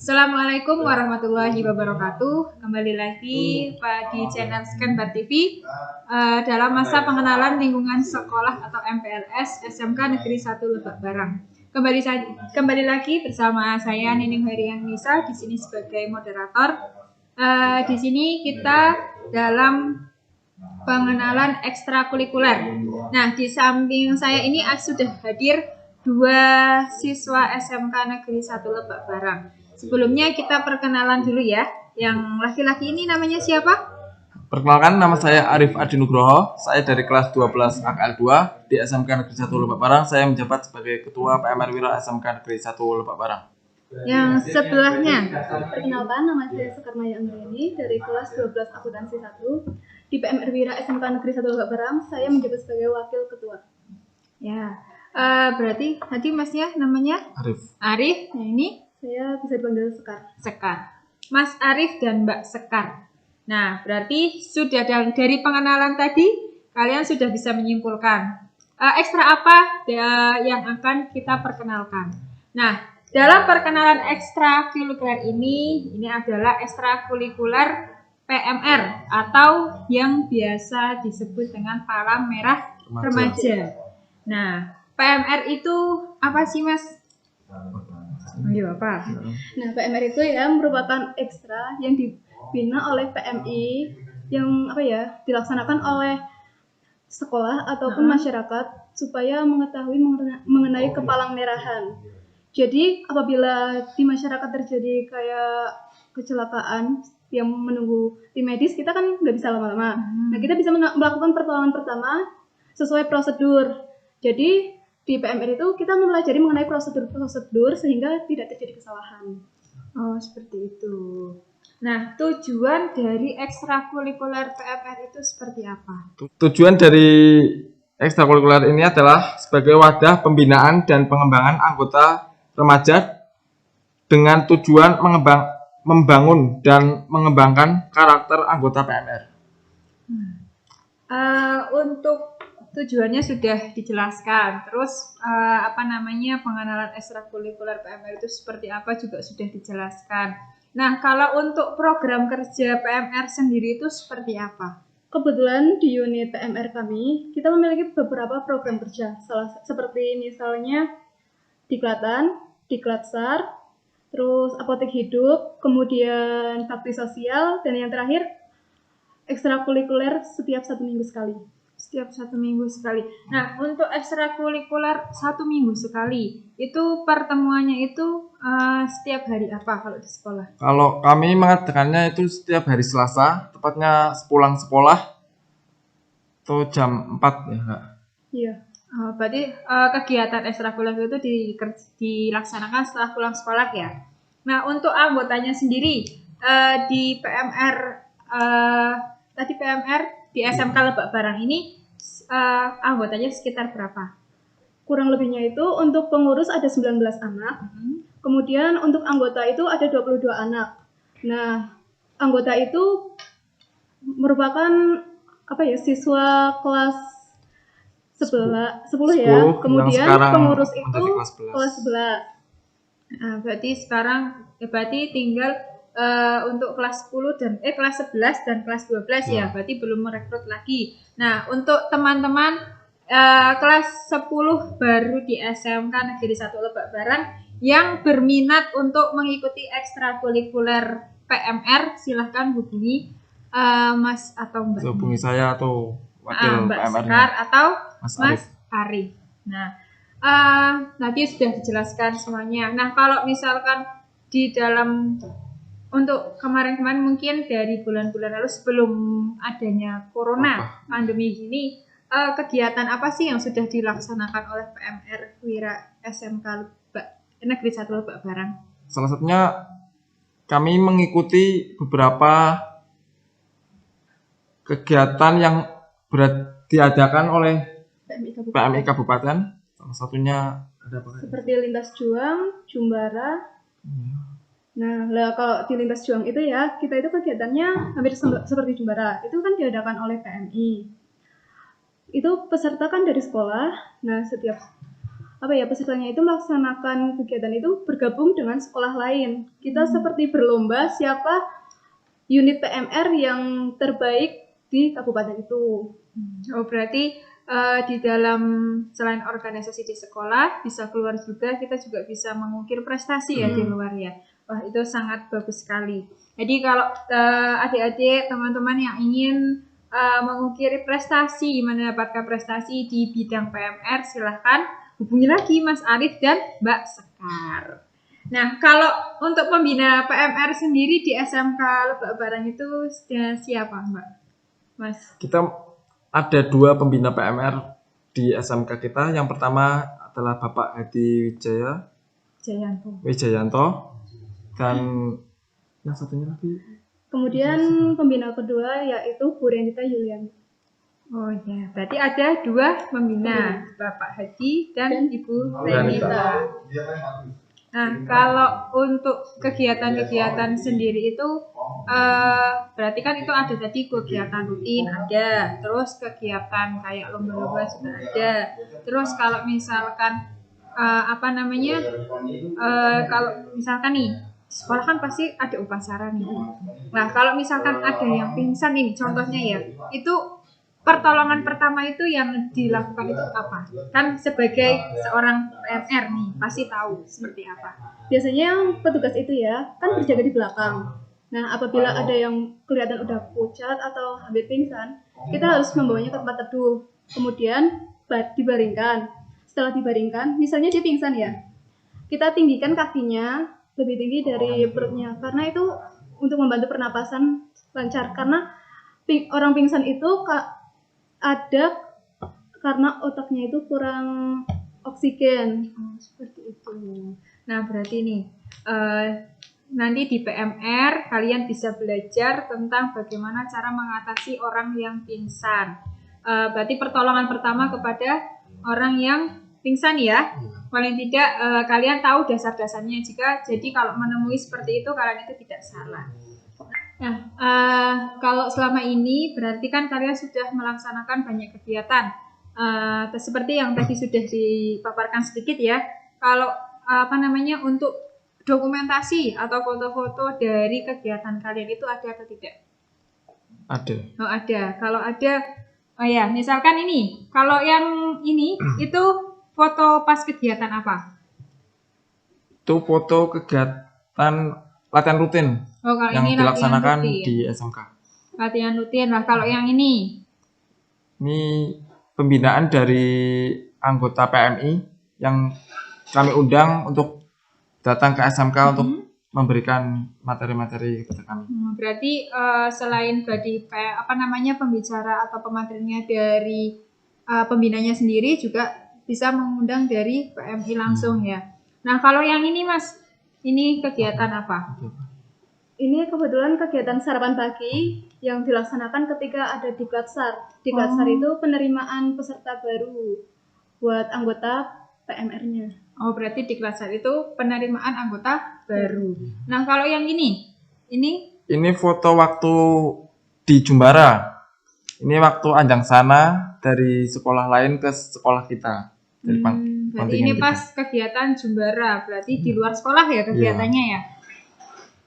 Assalamualaikum warahmatullahi wabarakatuh. Kembali lagi di channel Scanbar TV dalam masa pengenalan lingkungan sekolah atau MPLS SMK Negeri 1 Lebak Barang. Kembali lagi bersama saya Nining Herian Nisa di sini sebagai moderator. Di sini kita dalam pengenalan ekstrakurikuler. Nah, di samping saya ini sudah hadir dua siswa SMK Negeri 1 Lebak Barang. Sebelumnya kita perkenalan dulu ya. Yang laki-laki ini namanya siapa? Perkenalkan, nama saya Arif Adi Nugroho. Saya dari kelas 12 AKL 2 di SMK Negeri 1 Lebak Barang. Saya menjabat sebagai Ketua PMR Wira SMK Negeri 1 Lebak Barang. Yang sebelahnya. Perkenalkan, nama saya Soekarmaya Anggreni dari kelas 12 Akuntansi 1 di PMR Wira SMK Negeri 1 Lebak Barang. Saya menjabat sebagai Wakil Ketua. Ya, berarti tadi masnya namanya Arif. Nah, ini saya bisa dipanggil Sekar. Mas Arif dan Mbak Sekar. Nah, berarti sudah dari pengenalan tadi kalian sudah bisa menyimpulkan ekstra apa yang akan kita perkenalkan. Nah, dalam perkenalan ekstrakurikuler ini adalah ekstrakurikuler PMR atau yang biasa disebut dengan Palang Merah Remaja. Nah, PMR itu apa sih, Mas? Ayo, apa? Nah, PMR itu ya merupakan ekstra yang dibina oleh PMI yang dilaksanakan oleh sekolah ataupun masyarakat supaya mengetahui mengenai kepalang merahan. Jadi apabila di masyarakat terjadi kayak kecelakaan yang menunggu tim medis, kita kan nggak bisa lama-lama. Nah, kita bisa melakukan pertolongan pertama sesuai prosedur. Jadi di PMR itu kita mempelajari mengenai prosedur sehingga tidak terjadi kesalahan. Oh, seperti itu. Nah, tujuan dari ekstrakurikuler PMR itu seperti apa? Tujuan dari ekstrakurikuler ini adalah sebagai wadah pembinaan dan pengembangan anggota remaja dengan tujuan membangun dan mengembangkan karakter anggota PMR. Untuk tujuannya sudah dijelaskan. Terus pengenalan ekstrakurikuler PMR itu seperti apa juga sudah dijelaskan. Nah, kalau untuk program kerja PMR sendiri itu seperti apa? Kebetulan di unit PMR kami, kita memiliki beberapa program kerja. Seperti misalnya Diklatan, Diklatsar, terus apotek hidup, kemudian bakti sosial, dan yang terakhir ekstrakurikuler setiap 1 minggu sekali. Setiap 1 minggu sekali. Nah, untuk ekstrakurikuler 1 minggu sekali, itu pertemuannya itu setiap hari apa kalau di sekolah? Kalau kami mengadakannya itu setiap hari Selasa, tepatnya sepulang sekolah, atau jam 4 ya, Kak? Iya. Berarti kegiatan ekstrakurikuler itu dilaksanakan setelah pulang sekolah ya. Nah, untuk anggotanya sendiri di PMR tadi PMR di SMK Lebak Barang ini anggotanya sekitar berapa? Kurang lebihnya itu untuk pengurus ada 19 anak. Kemudian untuk anggota itu ada 22 anak. Nah, anggota itu merupakan siswa kelas 10 ya. Kemudian pengurus itu kelas 11. Nah, berarti tinggal untuk kelas 10 dan kelas 11 dan kelas 12 ya. Berarti belum merekrut lagi. Nah, untuk teman-teman kelas 10 baru di SMK Negeri 1 Lebak Barang yang berminat untuk mengikuti ekstrakurikuler PMR, silahkan hubungi Mas atau Mbak. Hubungi saya atau wakil Mbak PMR Sekar atau Mas Arif. Nah, tadi sudah dijelaskan semuanya. Nah, kalau misalkan di dalam untuk kemarin-kemarin mungkin dari bulan-bulan lalu sebelum adanya corona pandemi ini, kegiatan apa sih yang sudah dilaksanakan oleh PMR Wira SMK Negeri 1 Lebak Barang? Salah satunya kami mengikuti beberapa kegiatan yang diadakan oleh PMI Kabupaten. Salah satunya ada apa? Seperti Lintas Juang, Jumbara. Nah, kalau di Lintas Juang itu ya, kita itu kegiatannya hampir seperti Jumbara. Itu kan diadakan oleh PMI. Itu peserta kan dari sekolah. Nah, setiap pesertanya itu melaksanakan kegiatan itu bergabung dengan sekolah lain. Kita seperti berlomba siapa unit PMR yang terbaik di kabupaten itu. Oh, berarti di dalam selain organisasi di sekolah bisa keluar juga, kita juga bisa mengukir prestasi ya di luar ya. Wah, itu sangat bagus sekali. Jadi kalau adik-adik, teman-teman yang ingin mengukir prestasi, mendapatkan prestasi di bidang PMR, silahkan hubungi lagi Mas Arif dan Mbak Sekar. Nah, kalau untuk pembina PMR sendiri di SMK Lebak Barang itu siapa, Mbak? Mas? Kita ada 2 pembina PMR di SMK kita. Yang pertama adalah Bapak Hadi Wijayanto dan yang satunya lagi. Kemudian pembina kedua yaitu Bu Renita Yulianti. Oh ya, berarti ada 2 pembina, Bapak Hadi dan Ibu Renita. Nah, kalau untuk kegiatan-kegiatan sendiri itu berarti kan itu ada tadi kegiatan rutin ada, terus kegiatan kayak lomba-lomba juga ada. Terus kalau misalkan kalau misalkan nih sekolah kan pasti ada upacara nih. Nah, kalau misalkan ada yang pingsan nih, contohnya ya, itu pertolongan pertama itu yang dilakukan itu apa? Kan sebagai seorang PMR nih, pasti tahu seperti apa. Biasanya petugas itu ya, kan berjaga di belakang. Nah, apabila ada yang kelihatan udah pucat atau hampir pingsan, kita harus membawanya ke tempat teduh. Kemudian dibaringkan. Setelah dibaringkan, misalnya dia pingsan ya, kita tinggikan kakinya lebih tinggi dari perutnya, karena itu untuk membantu pernapasan lancar. Karena orang pingsan itu ada karena otaknya itu kurang oksigen. Seperti itu. Nah, berarti nih nanti di PMR kalian bisa belajar tentang bagaimana cara mengatasi orang yang pingsan. Berarti pertolongan pertama kepada orang yang pingsan ya. Paling tidak kalian tahu dasar-dasarnya. Jadi kalau menemui seperti itu kalian itu tidak salah. Nah, kalau selama ini berarti kan kalian sudah melaksanakan banyak kegiatan. Seperti yang tadi sudah dipaparkan sedikit ya. Kalau untuk dokumentasi atau foto-foto dari kegiatan kalian itu ada atau tidak? Ada. Oh, ada. Kalau ada, oh ya, misalkan ini. Kalau yang ini itu foto pas kegiatan apa? Itu foto kegiatan latihan rutin yang ini dilaksanakan di SMK. Latihan rutin. Nah, kalau yang ini pembinaan dari anggota PMI yang kami undang untuk datang ke SMK untuk memberikan materi-materi kepada kami. Berarti selain pembicara atau pematerinya dari pembinanya sendiri juga bisa mengundang dari PMI langsung ya. Nah, kalau yang ini Mas, ini kegiatan apa? Ini kebetulan kegiatan sarapan pagi yang dilaksanakan ketika ada Diklat-Sar. Diklat-Sar itu penerimaan peserta baru buat anggota PMR-nya. Oh, berarti Diklat-Sar itu penerimaan anggota baru. Nah, kalau yang ini? Ini foto waktu di Jumbara. Ini waktu anjang sana dari sekolah lain ke sekolah kita. Berarti ini pas kegiatan Jumbara, berarti di luar sekolah ya kegiatannya ya.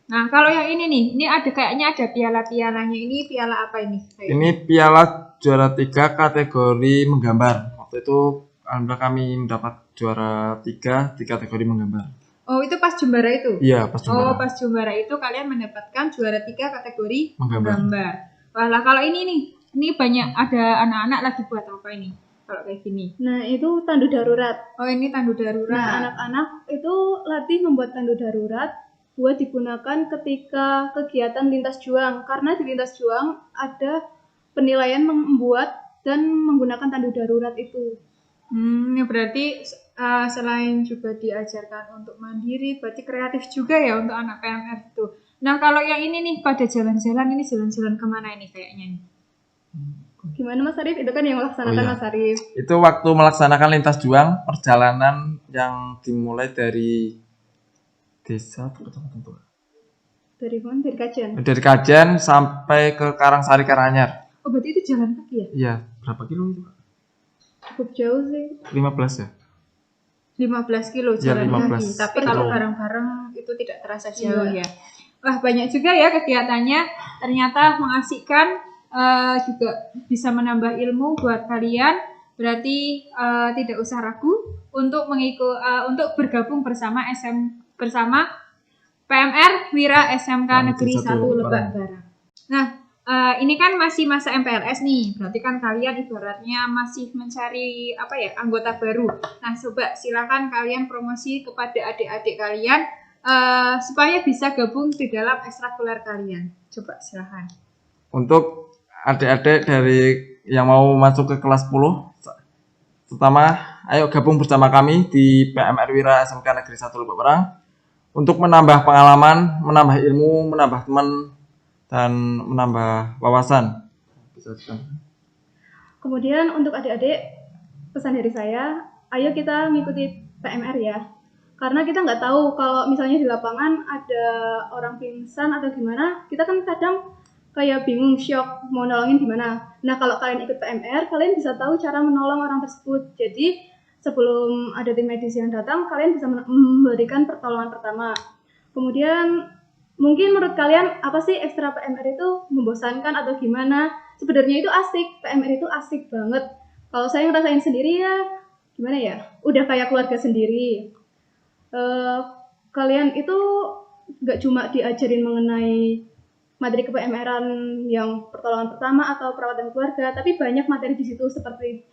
Nah, kalau yang ini nih, ini kayaknya ada piala-pialanya. Ini piala apa ini? Ini piala juara 3 kategori menggambar. Waktu itu alhamdulillah kami mendapat juara 3 di kategori menggambar. Oh, itu pas Jumbara itu? Iya, pas Jumbara. Oh, pas Jumbara itu kalian mendapatkan juara 3 kategori menggambar. Wah, kalau ini nih, ini banyak ada anak-anak lagi buat apa ini? Kalau kayak gini. Nah, itu tandu darurat. Oh, ini tandu darurat. Nah, anak-anak itu latih membuat tandu darurat buat digunakan ketika kegiatan lintas juang. Karena di lintas juang ada penilaian membuat dan menggunakan tandu darurat itu. Berarti selain juga diajarkan untuk mandiri, berarti kreatif juga ya untuk anak PMR itu. Nah, kalau yang ini nih pada jalan-jalan, ini jalan-jalan kemana ini kayaknya nih? Gimana Mas Arif? Itu kan yang melaksanakan Mas Arif. Itu waktu melaksanakan lintas juang, perjalanan yang dimulai dari desa atau kecamatan tua? Dari mana? Dari Kajen. Dari Kajen sampai ke Karangsari Karanganyar. Oh, berarti itu jalan kaki ya? Iya, berapa kilo itu? Cukup jauh sih. 15 ya? 15 kilo Ya, jalan 15 kaki. Tapi kilo. kalau bareng-bareng itu tidak terasa jauh ya. Wah, banyak juga ya kegiatannya. Ternyata mengasihkan, juga bisa menambah ilmu buat kalian. Berarti tidak usah ragu untuk untuk bergabung bersama bersama PMR Wira SMK Negeri 1 Lebak Barang. Nah, ini kan masih masa MPLS nih, berarti kan kalian ibaratnya masih mencari anggota baru. Nah, coba silakan kalian promosi kepada adik-adik kalian supaya bisa gabung di dalam ekstrakurikuler kalian. Coba silakan. Untuk adik-adik dari yang mau masuk ke kelas 10, pertama, ayo gabung bersama kami di PMR Wira SMK Negeri 1 Lebak Barang untuk menambah pengalaman, menambah ilmu, menambah teman, dan menambah wawasan. Kemudian untuk adik-adik, pesan dari saya, ayo kita mengikuti PMR ya. Karena kita nggak tahu kalau misalnya di lapangan ada orang pingsan atau gimana, kita kan kadang kayak bingung, shock, mau nolongin gimana. Nah, kalau kalian ikut PMR, kalian bisa tahu cara menolong orang tersebut. Jadi, sebelum ada tim medis yang datang, kalian bisa memberikan pertolongan pertama. Kemudian, mungkin menurut kalian, apa sih ekstra PMR itu membosankan atau gimana? Sebenarnya itu asik, PMR itu asik banget. Kalau saya ngerasain sendiri ya, gimana ya? Udah kayak keluarga sendiri. Kalian itu nggak cuma diajarin mengenai materi ke-PMR-an yang pertolongan pertama atau perawatan keluarga, tapi banyak materi di situ seperti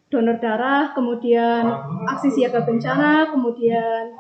donor darah, kemudian aksi siaga bencana, kemudian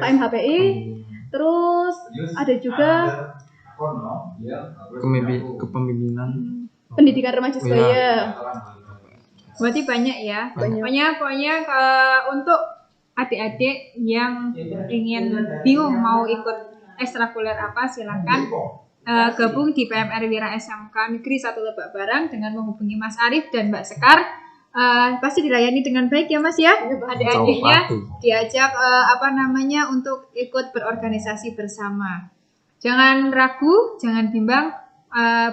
KMHPI, terus ada juga kepemimpinan, pendidikan remaja sebaya. Berarti banyak ya. Pokoknya untuk adik-adik yang ingin bingung mau ikut ekstrakurikuler apa, silakan gabung di PMR Wira SMK Negeri 1 Lebak Barang dengan menghubungi Mas Arif dan Mbak Sekar. Pasti dilayani dengan baik ya Mas ya. Adik-adiknya diajak untuk ikut berorganisasi bersama. Jangan ragu, jangan bimbang,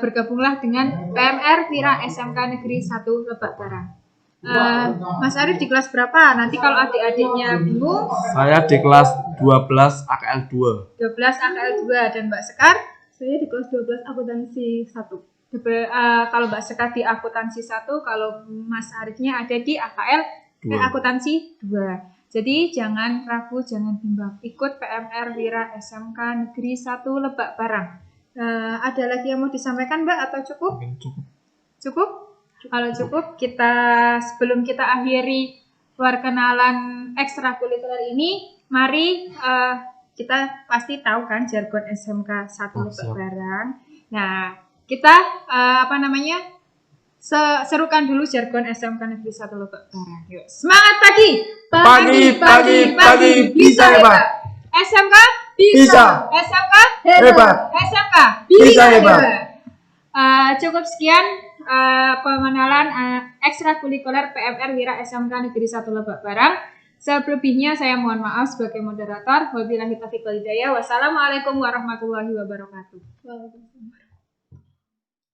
bergabunglah dengan PMR Wira SMK Negeri 1 Lebak Barang. Mas Arif di kelas berapa? Nanti kalau adik-adiknya bingung. Saya di kelas 12 AKL 2. 12 AKL 2 dan Mbak Sekar? Saya di kelas 12 akuntansi 1. Kalau Mbak Sekar di akuntansi 1, kalau Mas Arifnya ada di akuntansi 2. Jadi jangan ragu, jangan bimbang. Ikut PMR Wira SMK Negeri 1 Lebak Barang. Ada lagi yang mau disampaikan Mbak atau cukup? Cukup? Kalau cukup, sebelum kita akhiri perkenalan ekstrakurikuler ini, mari kita pasti tahu kan jargon SMK 1 Lebak Barang. Nah, kita serukan dulu jargon SMK Negeri 1 Lebak Barang. Yuk, semangat pagi! Pagi, bisa hebat! SMK bisa! SMK hebat! SMK bisa hebat! Cukup sekian pengenalan ekstrakurikuler PMR Wira SMK Negeri 1 Lebak Barang. Selebihnya saya mohon maaf sebagai moderator. Wabillahi taufiq wal hidayah. Wassalamualaikum warahmatullahi wabarakatuh.